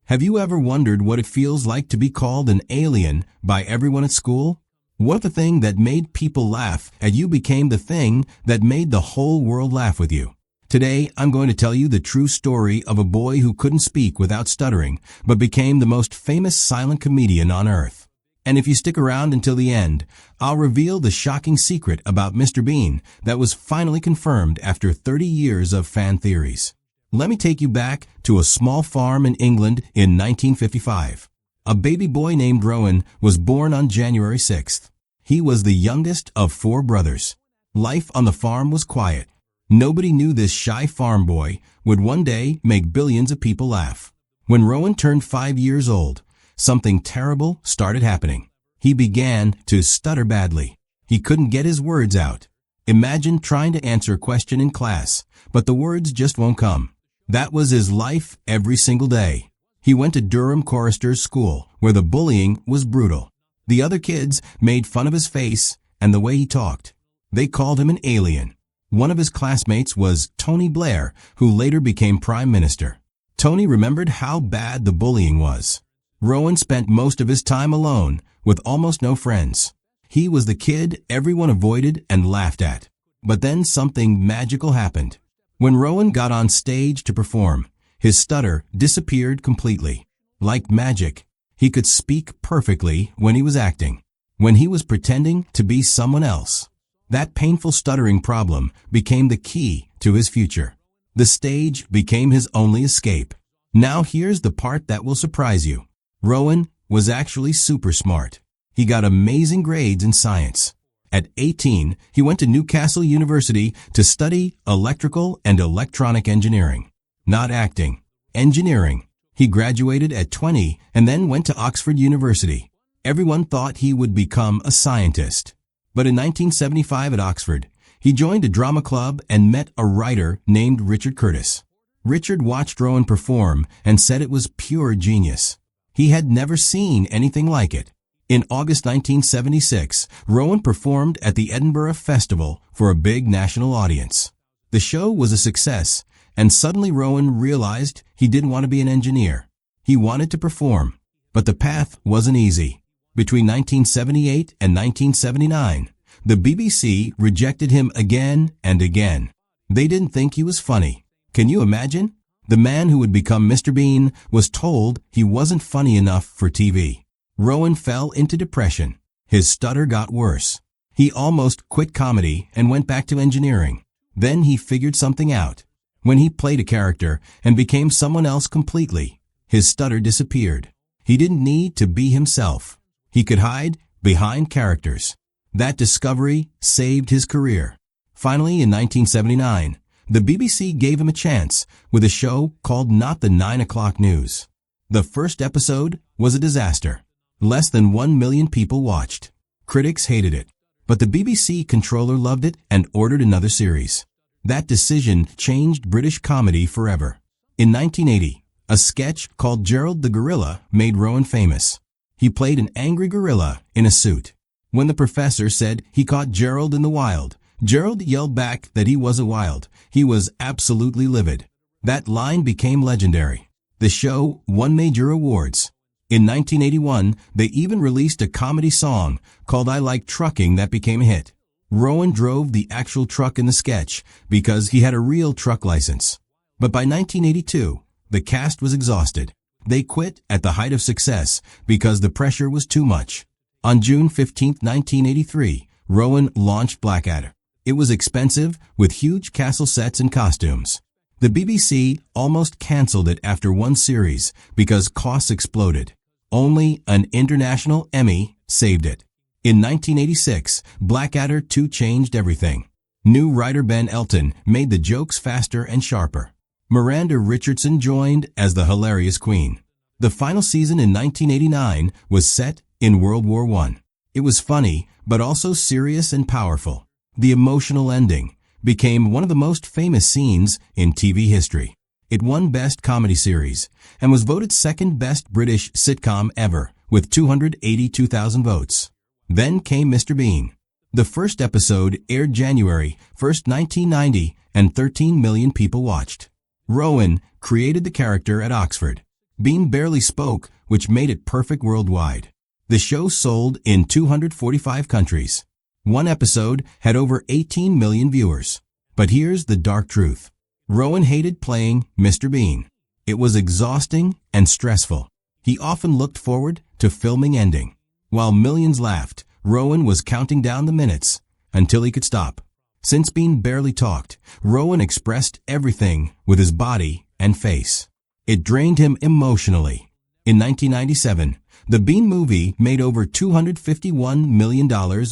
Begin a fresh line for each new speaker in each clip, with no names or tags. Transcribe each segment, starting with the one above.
Have you ever wondered what it feels like to be called an alien by everyone at school? What if the thing that made people laugh at you became the thing that made the whole world laugh with you? Today, I'm going to tell you the true story of a boy who couldn't speak without stuttering, but became the most famous silent comedian on earth. And if you stick around until the end, I'll reveal the shocking secret about Mr. Bean that was finally confirmed after 30 years of fan theories. Let me take you back to a small farm in England in 1955. A baby boy named Rowan was born on January 6th. He was the youngest of 4 brothers. Life on the farm was quiet. Nobody knew this shy farm boy would one day make billions of people laugh. When Rowan turned 5 years old, something terrible started happening. He began to stutter badly. He couldn't get his words out. Imagine trying to answer a question in class, but the words just won't come. That was his life every single day. He went to Durham Chorister's school, where the bullying was brutal. The other kids made fun of his face and the way he talked. They called him an alien. One of his classmates was Tony Blair, who later became Prime Minister. Tony remembered how bad the bullying was. Rowan spent most of his time alone, with almost no friends. He was the kid everyone avoided and laughed at. But then something magical happened. When Rowan got on stage to perform, his stutter disappeared completely. Like magic, he could speak perfectly when he was acting, when he was pretending to be someone else. That painful stuttering problem became the key to his future. The stage became his only escape. Now here's the part that will surprise you. Rowan was actually super smart. He got amazing grades in science. At 18, he went to Newcastle University to study electrical and electronic engineering. Not acting, engineering. He graduated at 20 and then went to Oxford University. Everyone thought he would become a scientist. But in 1975 at Oxford, he joined a drama club and met a writer named Richard Curtis. Richard watched Rowan perform and said it was pure genius. He had never seen anything like it. In August 1976, Rowan performed at the Edinburgh Festival for a big national audience. The show was a success, and suddenly Rowan realized he didn't want to be an engineer. He wanted to perform, but the path wasn't easy. Between 1978 and 1979, the BBC rejected him again and again. They didn't think he was funny. Can you imagine? The man who would become Mr. Bean was told he wasn't funny enough for TV. Rowan fell into depression. His stutter got worse. He almost quit comedy and went back to engineering. Then he figured something out. When he played a character and became someone else completely, his stutter disappeared. He didn't need to be himself. He could hide behind characters. That discovery saved his career. Finally, in 1979, the BBC gave him a chance with a show called Not the 9 O'Clock News. The first episode was a disaster. Less than 1 million people watched. Critics hated it. But the BBC controller loved it and ordered another series. That decision changed British comedy forever. In 1980, a sketch called Gerald the Gorilla made Rowan famous. He played an angry gorilla in a suit. When the professor said he caught Gerald in the wild, Gerald yelled back that he wasn't wild. He was absolutely livid. That line became legendary. The show won major awards. In 1981, they even released a comedy song called I Like Trucking that became a hit. Rowan drove the actual truck in the sketch because he had a real truck license. But by 1982, the cast was exhausted. They quit at the height of success because the pressure was too much. On June 15, 1983, Rowan launched Blackadder. It was expensive, with huge castle sets and costumes. The BBC almost canceled it after one series because costs exploded. Only an international Emmy saved it. In 1986, Blackadder 2 changed everything. New writer Ben Elton made the jokes faster and sharper. Miranda Richardson joined as the hilarious queen. The final season in 1989 was set in World War I. It was funny, but also serious and powerful. The emotional ending became one of the most famous scenes in TV history. It won Best Comedy Series and was voted second best British sitcom ever with 282,000 votes. Then came Mr. Bean. The first episode aired January 1st, 1990, and 13 million people watched. Rowan created the character at Oxford. Bean barely spoke, which made it perfect worldwide. The show sold in 245 countries. One episode had over 18 million viewers. But here's the dark truth. Rowan hated playing Mr. Bean. It was exhausting and stressful. He often looked forward to filming ending. While millions laughed, Rowan was counting down the minutes until he could stop. Since Bean barely talked, Rowan expressed everything with his body and face. It drained him emotionally. In 1997, the Bean movie made over $251 million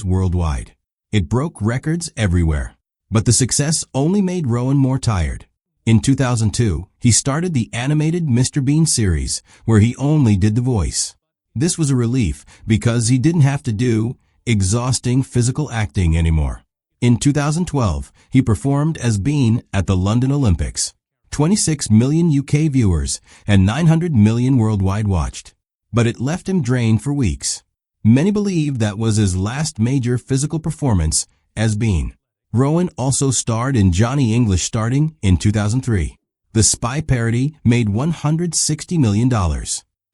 worldwide. It broke records everywhere. But the success only made Rowan more tired. In 2002, he started the animated Mr. Bean series, where he only did the voice. This was a relief because he didn't have to do exhausting physical acting anymore. In 2012, he performed as Bean at the London Olympics. 26 million UK viewers and 900 million worldwide watched. But it left him drained for weeks. Many believe that was his last major physical performance as Bean. Rowan also starred in Johnny English starting in 2003. The spy parody made $160 million.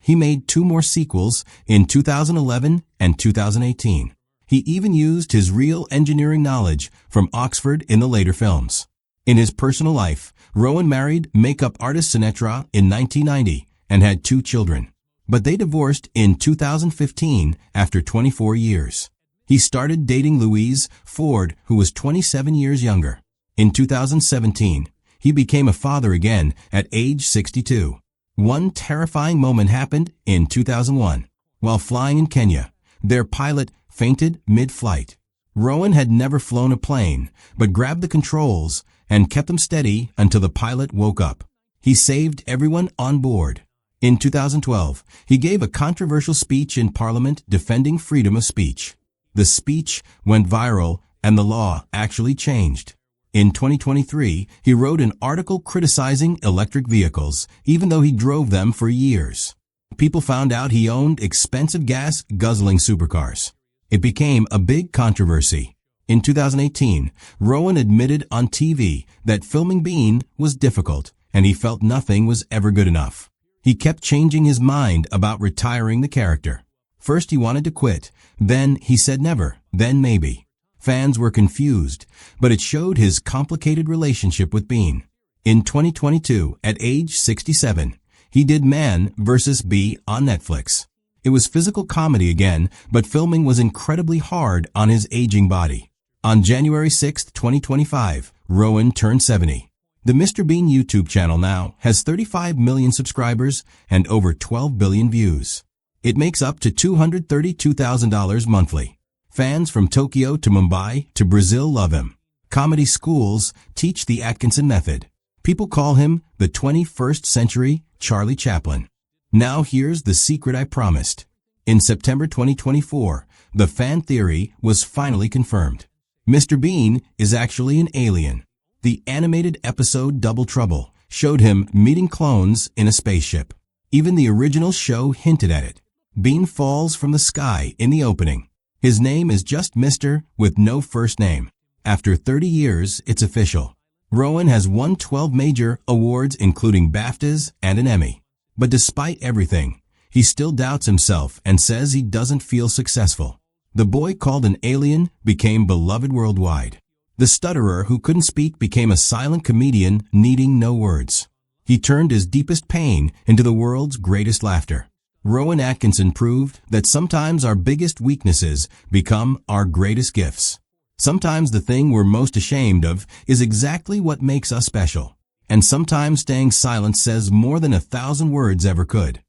He made 2 more sequels in 2011 and 2018. He even used his real engineering knowledge from Oxford in the later films. In his personal life, Rowan married makeup artist Sinetra in 1990 and had 2 children. But they divorced in 2015 after 24 years. He started dating Louise Ford, who was 27 years younger. In 2017, he became a father again at age 62. One terrifying moment happened in 2001. While flying in Kenya, their pilot fainted mid-flight. Rowan had never flown a plane, but grabbed the controls and kept them steady until the pilot woke up. He saved everyone on board. In 2012, he gave a controversial speech in Parliament defending freedom of speech. The speech went viral and the law actually changed. In 2023, he wrote an article criticizing electric vehicles, even though he drove them for years. People found out he owned expensive gas-guzzling supercars. It became a big controversy. In 2018, Rowan admitted on TV that filming Bean was difficult and he felt nothing was ever good enough. He kept changing his mind about retiring the character. First he wanted to quit, then he said never, then maybe. Fans were confused, but it showed his complicated relationship with Bean. In 2022, at age 67, he did Man vs. Bee on Netflix. It was physical comedy again, but filming was incredibly hard on his aging body. On January 6, 2025, Rowan turned 70. The Mr. Bean YouTube channel now has 35 million subscribers and over 12 billion views. It makes up to $232,000 monthly. Fans from Tokyo to Mumbai to Brazil love him. Comedy schools teach the Atkinson method. People call him the 21st century Charlie Chaplin. Now here's the secret I promised. In September 2024, the fan theory was finally confirmed. Mr. Bean is actually an alien. The animated episode Double Trouble showed him meeting clones in a spaceship. Even the original show hinted at it. Bean falls from the sky in the opening. His name is just Mr. with no first name. After 30 years, it's official. Rowan has won 12 major awards including BAFTAs and an Emmy. But despite everything, he still doubts himself and says he doesn't feel successful. The boy called an alien became beloved worldwide. The stutterer who couldn't speak became a silent comedian needing no words. He turned his deepest pain into the world's greatest laughter. Rowan Atkinson proved that sometimes our biggest weaknesses become our greatest gifts. Sometimes the thing we're most ashamed of is exactly what makes us special. And sometimes staying silent says more than 1,000 words ever could.